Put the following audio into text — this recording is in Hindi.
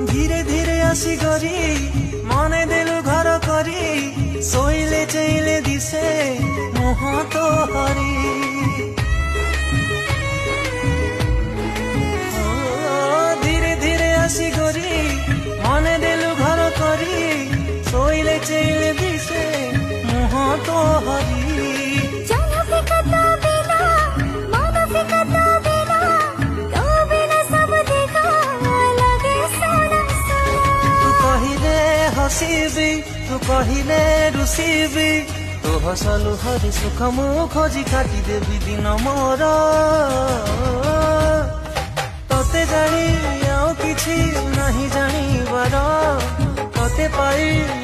धीरे धीरे आसी गरी मने देलु घर करी सोइले चैले दिसे मुह तो हरी धीरे धीरे आसी गरी मने देलु घर करी सोइले चैले दिसे मुह तो हरी हसीबी तू कहिले रुसीबी तो हसलु हरि सुख मु खोजी काटी देवी दिन मोर तते जानी आउ किछि नहीं जानिबार तते पाई